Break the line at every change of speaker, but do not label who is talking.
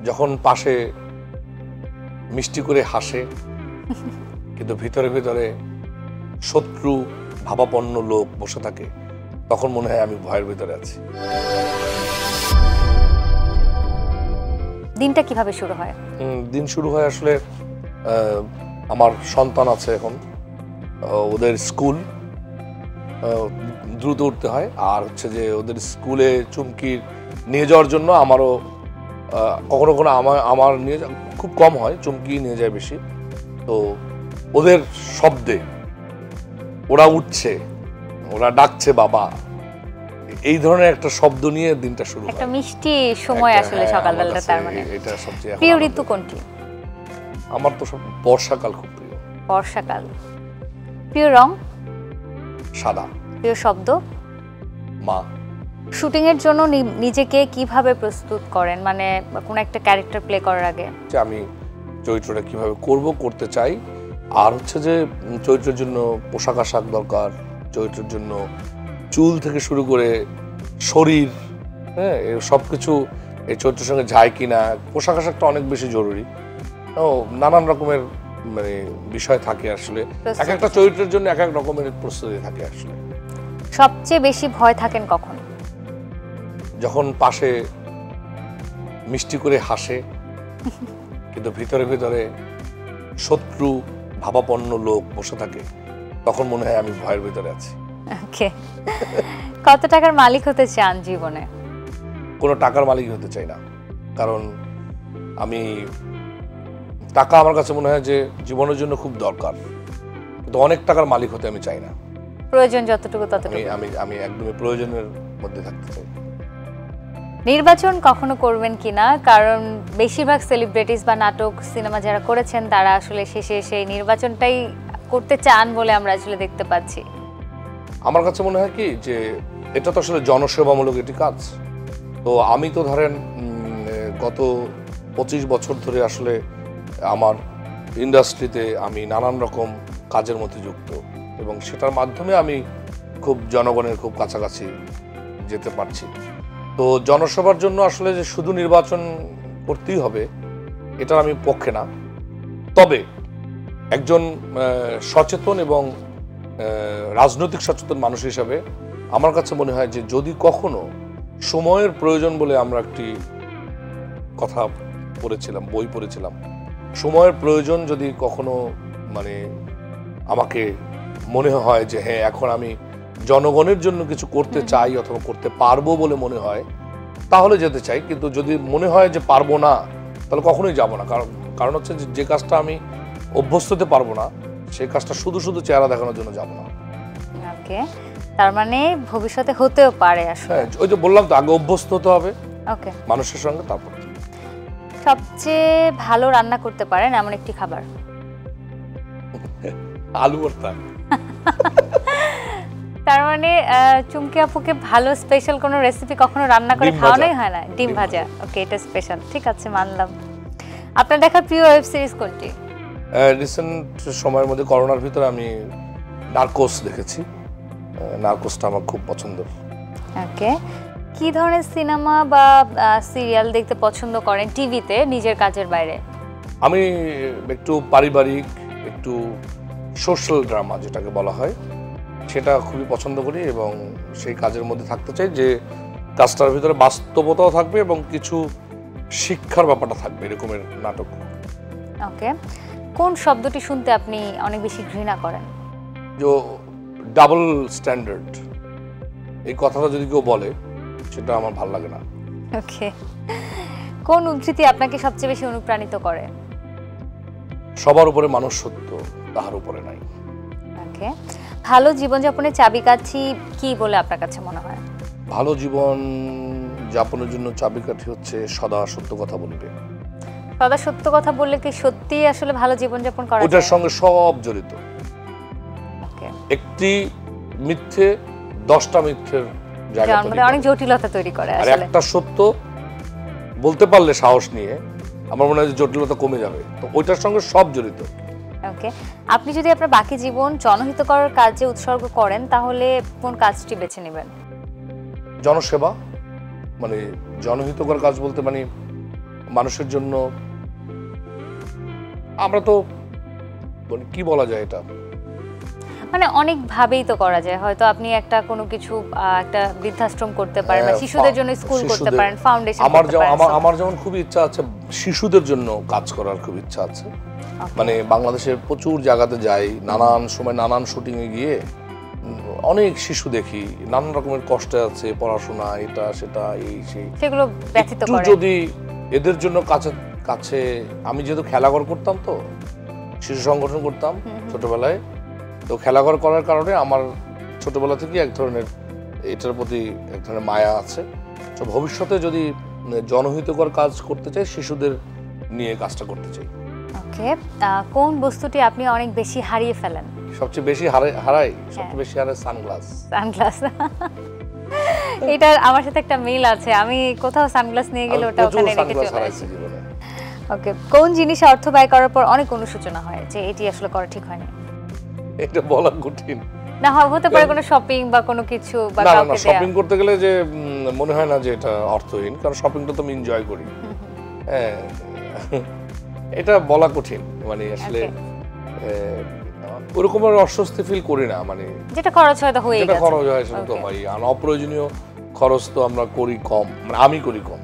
যখন পাশে মিষ্টি করে হাসে কিন্তু ভিতরে ভিতরে শত্রু ভাবাপন্ন লোক বসে থাকে, তখন মনে হয় আমি ভয়ের ভিতরে আছি।
দিনটা কিভাবে শুরু হয়?
দিন শুরু হয় আসলে আমার সন্তান আছে এখন, ওদের স্কুল দ্রুত উঠতে হয়, আর হচ্ছে যে ওদের স্কুলে চুমকি নিয়ে যাওয়ার জন্য আমারও কখনো কখনো আমার নিয়ে খুব কম হয়, চুমকি নিয়ে যায় বেশি। তো ওদের শব্দে ওরা উঠছে, ওরা ডাকছে বাবা, এই ধরনের একটা শব্দ নিয়ে দিনটা শুরু হয়।
একটা মিষ্টি সময় আসলে সকালবেলাটা। তার মানে
এটা সবচেয়ে
প্রিয় ঋতু কোনটি?
আমার তো সব বর্ষাকাল খুব প্রিয়।
বর্ষাকাল। প্রিয় রং?
সাদা।
প্রিয় শব্দ?
মা।
শুটিং এর জন্য নিজেকে কিভাবে প্রস্তুত করেন, মানে কোন একটা ক্যারেক্টার প্লে করার আগে?
আমি চরিত্রটা কিভাবে করতে চাই, আর হচ্ছে যে চরিত্রের জন্য পোশাক আশাক দরকার, চরিত্রের জন্য চুল থেকে শুরু করে শরীর, হ্যাঁ, সবকিছু এই চরিত্রের সঙ্গে যায় কিনা, পোশাক আশাকটা অনেক বেশি জরুরি। ও নানান রকমের মানে বিষয় থাকে আসলে, এক একটা চরিত্রের জন্য এক এক রকমের প্রস্তুতি থাকে আসলে।
সবচেয়ে বেশি ভয় থাকেন কখন?
যখন পাশে মিষ্টি করে হাসে কিন্তু ভিতরে ভিতরে শত্রু ভাবাপন্ন লোক বসে থাকে, তখন মনে হয় আমি ভয়ের ভিতরে আছি।
ওকে। কত টাকার মালিক হতে চান জীবনে?
কোনো টাকার মালিক হতে চাই না, কারণ আমি টাকা আমার কাছে মনে হয় যে জীবনের জন্য খুব দরকার, কিন্তু অনেক টাকার মালিক হতে আমি চাই না।
প্রয়োজন যতটুকু ততটুকু।
আমি একদমই প্রয়োজনের মধ্যে থাকতে চাই।
নির্বাচন কখনো করবেন কিনা? কারণ বেশিরভাগ সেলিব্রিটিস বা নাটক সিনেমা যারা করেছেন তারা আসলে শেষে সেই নির্বাচনটাই করতে চান বলে আমরা আসলে দেখতে পাচ্ছি।
আমার কাছে মনে হয় কি যে এটা তো আসলে জনসেবামূলক একটি কাজ। তো আমি তো ধরেন গত 25 বছর ধরে আসলে আমার ইন্ডাস্ট্রিতে আমি নানান রকম কাজের মধ্যে যুক্ত, এবং সেটার মাধ্যমে আমি খুব জনগণের খুব কাছাকাছি যেতে পারছি। তো জনসভার জন্য আসলে যে শুধু নির্বাচন করতেই হবে এটার আমি পক্ষে না। তবে একজন সচেতন এবং রাজনৈতিক সচেতন মানুষ হিসাবে আমার কাছে মনে হয় যে যদি কখনো সময়ের প্রয়োজন বলে আমরা একটি কথা পড়েছিলাম, বই পড়েছিলাম, সময়ের প্রয়োজন যদি কখনো মানে আমাকে মনে হয় যে হ্যাঁ এখন আমি জনগণের জন্য কিছু করতে চাই অথবা করতে পারবো বলে মনে হয়, তাহলে যেতে চাই। কিন্তু যদি মনে হয় যে পারবো না, তাহলে কখনোই যাব না। কারণ হচ্ছে যে কাজটা আমি অভ্যস্ত হতে পারবো না, সেই কাজটা শুধু শুধু চেহারা দেখানোর জন্য যাব না।
ওকে, তার মানে ভবিষ্যতে হতেও পারে আসলে।
হ্যাঁ, ওই যে বললাম তো, আগে অভ্যস্ত হতে হবে
ওকে
মানুষের সঙ্গে, তারপর।
সবচেয়ে ভালো রান্না করতে পারেন এমন একটি খাবার?
আলু ভর্তা।
তার মানে চুমকি আপুকে ভালো স্পেশাল কোনো রেসিপি কখনো রান্না করে খাওয়ানোই হয় না? ডিম ভাজা। ওকে, এটা স্পেশাল, ঠিক আছে, মানলাম। আপনার দেখা প্রিয় ওয়েব সিরিজ কোনটি?
রিসেন্ট সময়ের মধ্যে করোনার ভিতরে আমি নার্কোস দেখেছি। নার্কোসটা আমার খুব পছন্দের।
ওকে, কি ধরনের সিনেমা বা সিরিয়াল দেখতে পছন্দ করেন টিভিতে নিজের কাজের বাইরে?
আমি একটু পারিবারিক, একটু সোশ্যাল ড্রামা যেটাকে বলা হয়, সেটা খুবই পছন্দ করি, এবং সেই কাজের মধ্যে থাকতে চাই যে কাজটার ভিতরে বাস্তবতাও থাকবে এবং কিছু শিক্ষার ব্যাপারটা থাকবে, এরকমের নাটক।
ওকে, কোন শব্দটি শুনতে আপনি অনেক বেশি ঘৃণা করেন?
যে ডাবল স্ট্যান্ডার্ড, এই কথাটা যদি কেউ বলে সেটা আমার ভালো লাগে না।
ওকে, কোন উদ্ধৃতি আপনাকে সবচেয়ে বেশি অনুপ্রাণিত করে?
সবার উপরে মানুষ সত্য, তাহার উপরে নাই।
ওকে, ভালো জীবনযাপনের চাবিকাঠি কি বলে আপনার কাছে মনে হয়?
ভালো জীবন যাপনের জন্য চাবিকাঠি হচ্ছে সদা সত্য কথা বলবে।
সদা সত্য কথা বললে কি সত্যি আসলে ভালো জীবনযাপন করা যায়?
ওটার সঙ্গে সব জড়িত।
ওকে,
একটি মিথ্যে 10টা মিথ্যের জায়গা তৈরি করে,
অনেক জটিলতা তৈরি করে
আর
আসলে।
একটা সত্য বলতে পারলে সাহস নিয়ে আমার মনে হয় যে জটিলতা কমে যাবে। তো ওইটার সঙ্গে সব জড়িত।
ওকে, আপনি যদি আপনার বাকি জীবন জনহিতকর কাজে উৎসর্গ করেন তাহলে কোন কাজটি বেছে নেবেন?
জনসেবা, মানে জনহিতকর কাজ বলতে মানে মানুষের জন্য আমরা তো মানে কি বলা যায় এটা,
মানে অনেক ভাবেই তো করা যায়। হয়তো আপনি একটা কোনো কিছু একটা বৃদ্ধাশ্রম করতে পারেন, বা শিশুদের জন্য স্কুল করতে পারেন, ফাউন্ডেশন করতে পারেন।
আমার যেমন খুবই ইচ্ছা আছে শিশুদের জন্য কাজ করার, খুব ইচ্ছা আছে। মানে বাংলাদেশের প্রচুর জায়গাতে যাই, নানান সময় নানান শুটিং এ গিয়ে অনেক শিশু দেখি নানান রকমের কষ্টে আছে, পড়াশোনা এটা সেটা এই সেই,
সেগুলো ব্যথিত করে।
যদি এদের জন্য কাছে কাছে, আমি যেহেতু খেলাঘর করতাম, তো শিশু সংগঠন করতাম ছোটবেলায়, তো খেলাঘর করার কারণে আমার ছোটবেলা থেকে এক ধরনের এটার প্রতি এক ধরনের মায়া আছে। তো ভবিষ্যতে যদি জনহিতকর কাজ করতে চাই, শিশুদের নিয়ে কাজটা করতে চাই।
ওকে, কোন বস্তুটি আপনি অনেক বেশি হারিয়ে ফেলেন?
সবচেয়ে বেশি হারাই, সবচেয়ে বেশি হারাই সানগ্লাস।
সানগ্লাস, এটা আমার সাথে একটা মিল আছে। আমি কোথাও সানগ্লাস নিয়ে গেলে ওটা ওখানে রেখে চলে আসি। ওকে, কোন জিনিসে অর্থ ব্যয় করার পর অনেক অনুশোচনা হয় যে এটি আসলে করা ঠিক হয়নি?
এটা বলা কঠিন।
না, হতে পারে কোনো শপিং বা কোনো কিছু, বা কাউকে দেয়া।
শপিং করতে গেলে যে মনে হয় না যে এটা অর্থহীন, কারণ শপিংটা তো আমি এনজয় করি। হ্যাঁ, এটা বলা কঠিন। মানে আসলে ওরকমের অস্বস্তি ফিল করি না, মানে
যেটা খরচ হয় তো হয়ে গেছে,
যেটা খরচ হয় সেটা তো হয়, আর অপ্রয়োজনীয় খরচ তো আমরা করি কম, মানে আমি করি কম।